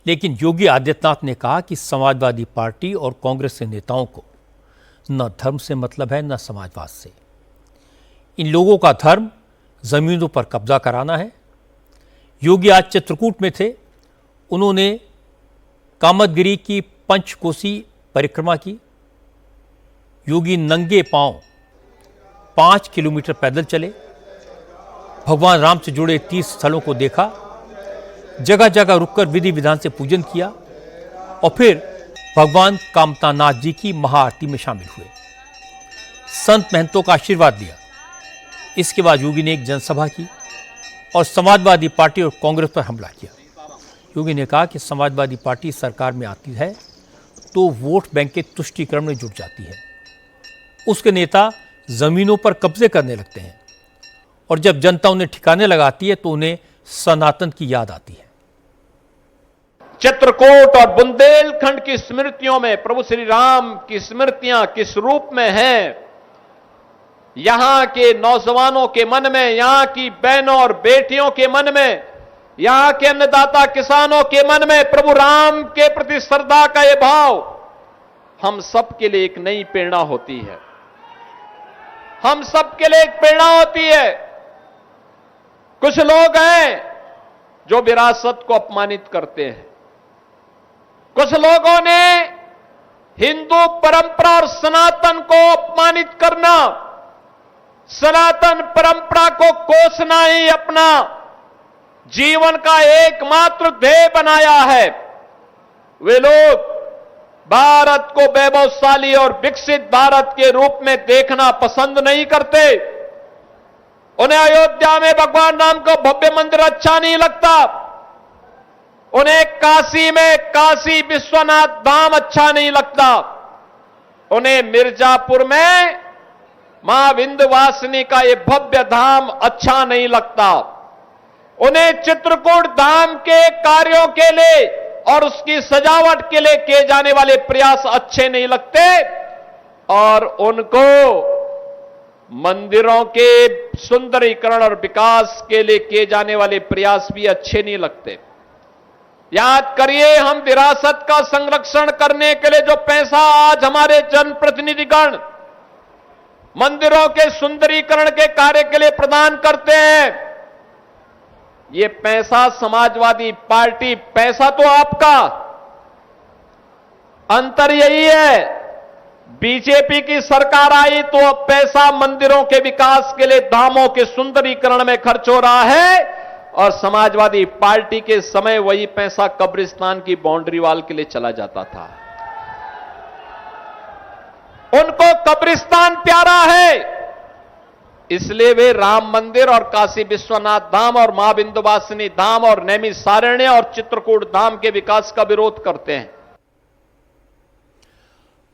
लेकिन योगी आदित्यनाथ ने कहा कि समाजवादी पार्टी और कांग्रेस के नेताओं को न धर्म से मतलब है न समाजवाद से। इन लोगों का धर्म जमीनों पर कब्जा कराना है। योगी आज चित्रकूट में थे। उन्होंने कामदगिरी की पंचकोसी परिक्रमा की। योगी नंगे पांव 5 किलोमीटर पैदल चले, भगवान राम से जुड़े 30 स्थलों को देखा, जगह जगह रुककर विधि विधान से पूजन किया और फिर भगवान कामतानाथ जी की महाआरती में शामिल हुए, संत महंतों का आशीर्वाद लिया। इसके बाद योगी ने एक जनसभा की और समाजवादी पार्टी और कांग्रेस पर हमला किया। योगी ने कहा कि समाजवादी पार्टी सरकार में आती है तो वोट बैंक के तुष्टीकरण में जुट जाती है। उसके नेता जमीनों पर कब्जे करने लगते हैं और जब जनता उन्हें ठिकाने लगाती है तो उन्हें सनातन की याद आती है। चित्रकूट और बुंदेलखंड की स्मृतियों में प्रभु श्री राम की स्मृतियां किस रूप में हैं, यहां के नौजवानों के मन में, यहां की बहनों और बेटियों के मन में, यहां के अन्नदाता किसानों के मन में प्रभु राम के प्रति श्रद्धा का यह भाव हम सब के लिए एक नई प्रेरणा होती है। हम सब के लिए एक प्रेरणा होती है। कुछ लोग हैं जो विरासत को अपमानित करते हैं। कुछ लोगों ने हिंदू परंपरा और सनातन को अपमानित करना, सनातन परंपरा को कोसना ही अपना जीवन का एकमात्र ध्येय बनाया है। वे लोग भारत को वैभवशाली और विकसित भारत के रूप में देखना पसंद नहीं करते। उन्हें अयोध्या में भगवान राम को भव्य मंदिर अच्छा नहीं लगता। उन्हें काशी में काशी विश्वनाथ धाम अच्छा नहीं लगता। उन्हें मिर्जापुर में मां विंध्यवासिनी का यह भव्य धाम अच्छा नहीं लगता। उन्हें चित्रकूट धाम के कार्यों के लिए और उसकी सजावट के लिए किए जाने वाले प्रयास अच्छे नहीं लगते और उनको मंदिरों के सुंदरीकरण और विकास के लिए किए जाने वाले प्रयास भी अच्छे नहीं लगते। याद करिए, हम विरासत का संरक्षण करने के लिए जो पैसा आज हमारे जनप्रतिनिधिगण मंदिरों के सुंदरीकरण के कार्य के लिए प्रदान करते हैं, ये पैसा समाजवादी पार्टी, पैसा तो आपका, अंतर यही है, बीजेपी की सरकार आई तो अब पैसा मंदिरों के विकास के लिए, धामों के सुंदरीकरण में खर्च हो रहा है और समाजवादी पार्टी के समय वही पैसा कब्रिस्तान की बाउंड्री वॉल के लिए चला जाता था। उनको कब्रिस्तान प्यारा है, इसलिए वे राम मंदिर और काशी विश्वनाथ धाम और मां विंध्यवासिनी धाम और नैमिषारण्य और चित्रकूट धाम के विकास का विरोध करते हैं।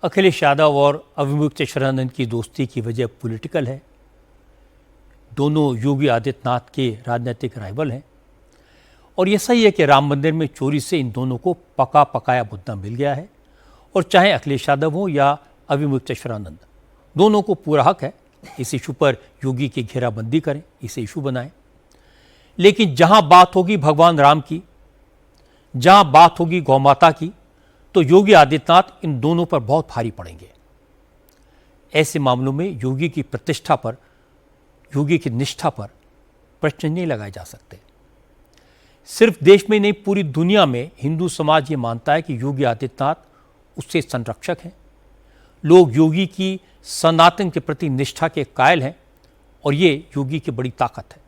अखिलेश यादव और अविमुक्तेश्वरानंद की दोस्ती की वजह पॉलिटिकल है। दोनों योगी आदित्यनाथ के राजनीतिक राइवल हैं और यह सही है कि राम मंदिर में चोरी से इन दोनों को पका पकाया मुद्दा मिल गया है और चाहे अखिलेश यादव हो या अविमुक्तेश्वरानंद, दोनों को पूरा हक है इस इशू पर योगी की घेराबंदी करें, इसे इशू बनाएं। लेकिन जहां बात होगी भगवान राम की, जहां बात होगी गौमाता की, तो योगी आदित्यनाथ इन दोनों पर बहुत भारी पड़ेंगे। ऐसे मामलों में योगी की प्रतिष्ठा पर, योगी की निष्ठा पर प्रश्न नहीं लगाए जा सकते। सिर्फ देश में नहीं, पूरी दुनिया में हिंदू समाज ये मानता है कि योगी आदित्यनाथ उससे संरक्षक हैं। लोग योगी की सनातन के प्रति निष्ठा के कायल हैं और ये योगी की बड़ी ताकत है।